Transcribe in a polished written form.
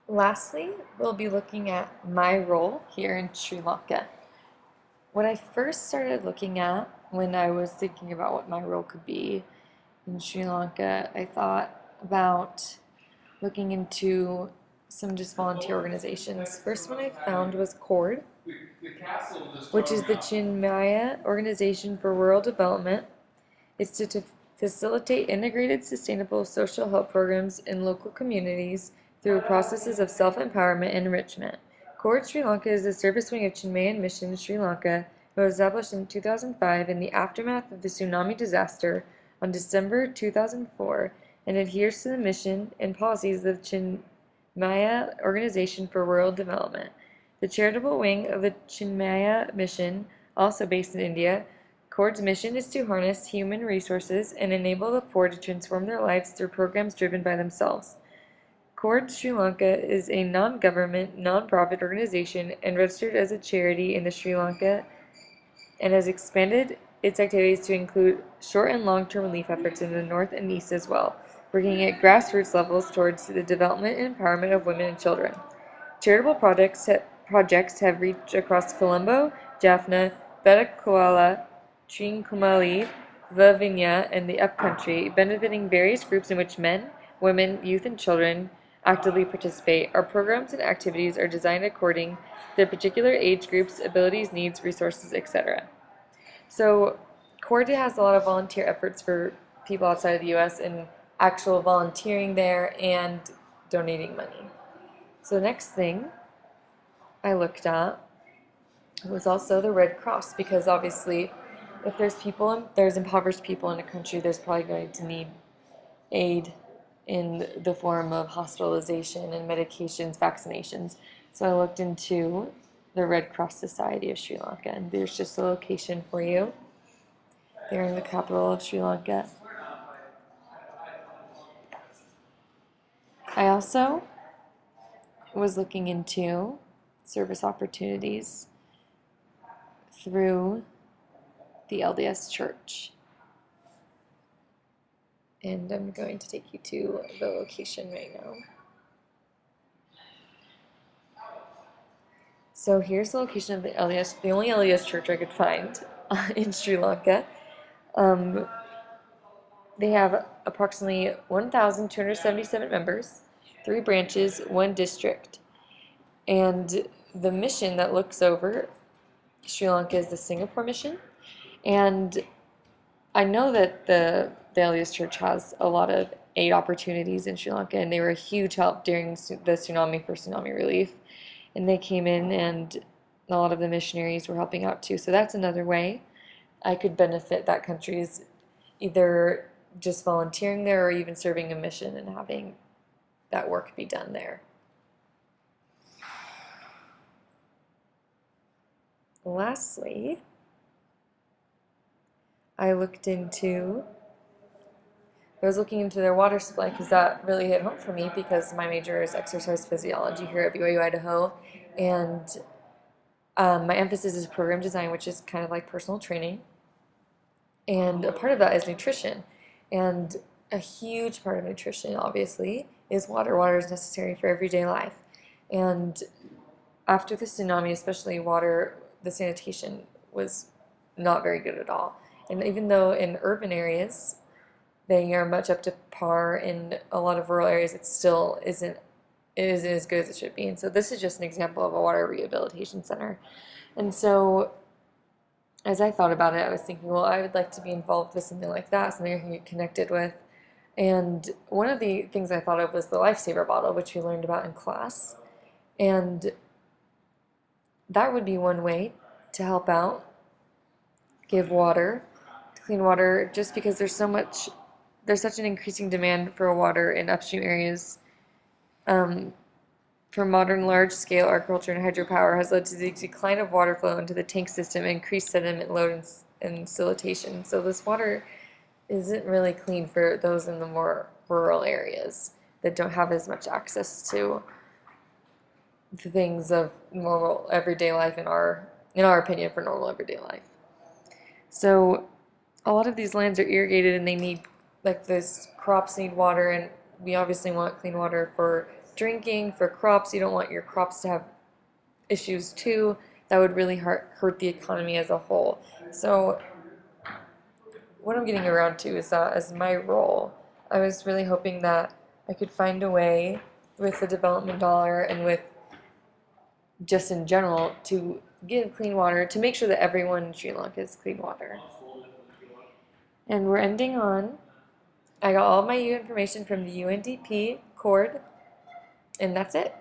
Lastly, we'll be looking at my role here in Sri Lanka. What I first started looking at when I was thinking about what my role could be in Sri Lanka, I thought about looking into some just volunteer organizations. First one I found was CORD, which is the Chinmaya Organization for Rural Development. It's to facilitate integrated, sustainable social help programs in local communities through processes of self-empowerment and enrichment. CORD Sri Lanka is the service wing of Chinmayan Mission Sri Lanka. It was established in 2005 in the aftermath of the tsunami disaster on December 2004 and adheres to the mission and policies of the Chinmaya Organization for Rural Development. The charitable wing of the Chinmaya Mission, also based in India, CORD's mission is to harness human resources and enable the poor to transform their lives through programs driven by themselves. CORD Sri Lanka is a non-government, non-profit organization and registered as a charity in Sri Lanka and has expanded its activities to include short and long-term relief efforts in the north and east as well, working at grassroots levels towards the development and empowerment of women and children. Charitable projects have reached across Colombo, Jaffna, Betakoala, Trincomalee, Vavinya, and the Upcountry, benefiting various groups in which men, women, youth, and children actively participate. Our programs and activities are designed according to their particular age groups, abilities, needs, resources, etc. So, CORD has a lot of volunteer efforts for people outside of the U.S. and actual volunteering there and donating money. So the next thing I looked at was also the Red Cross, because obviously if there's impoverished people in a country, there's probably going to need aid in the form of hospitalization and medications, vaccinations. So I looked into the Red Cross Society of Sri Lanka, and there's just a location for you. They're in the capital of Sri Lanka. I also was looking into service opportunities through the LDS Church. And I'm going to take you to the location right now. So here's the location of the LDS, the only LDS church I could find in Sri Lanka. Um, they have approximately 1,277 members, 3 branches, 1 district. And the mission that looks over Sri Lanka is the Singapore mission. And I know that the LDS Church has a lot of aid opportunities in Sri Lanka, and they were a huge help during the tsunami for tsunami relief. And they came in, and a lot of the missionaries were helping out too. So that's another way I could benefit that country, is either just volunteering there or even serving a mission and having that work be done there. Lastly, I was looking into their water supply, because that really hit home for me, because my major is exercise physiology here at BYU-Idaho, and my emphasis is program design, which is kind of like personal training, and a part of that is nutrition. And a huge part of nutrition, obviously, is water. Water is necessary for everyday life. And after the tsunami, especially water, the sanitation was not very good at all. And even though in urban areas they are much up to par, in a lot of rural areas it still isn't as good as it should be. And so this is just an example of a water rehabilitation center. And so as I thought about it, I was thinking, well, I would like to be involved with something like that, something I can get connected with. And one of the things I thought of was the lifesaver bottle, which we learned about in class. And that would be one way to help out, give water, clean water, just because there's such an increasing demand for water in upstream areas. For modern large-scale agriculture and hydropower has led to the decline of water flow into the tank system and increased sediment load and siltation. So this water isn't really clean for those in the more rural areas that don't have as much access to the things of normal everyday life, in our opinion, for normal everyday life. So a lot of these lands are irrigated, and they need, like, this crops need water, and we obviously want clean water for drinking, for crops. You don't want your crops to have issues too. That would really hurt the economy as a whole. So what I'm getting around to is that as my role, I was really hoping that I could find a way with the development dollar and with just in general to give clean water, to make sure that everyone in Sri Lanka has clean water. And we're ending on, I got all my information from the UNDP cord, and that's it.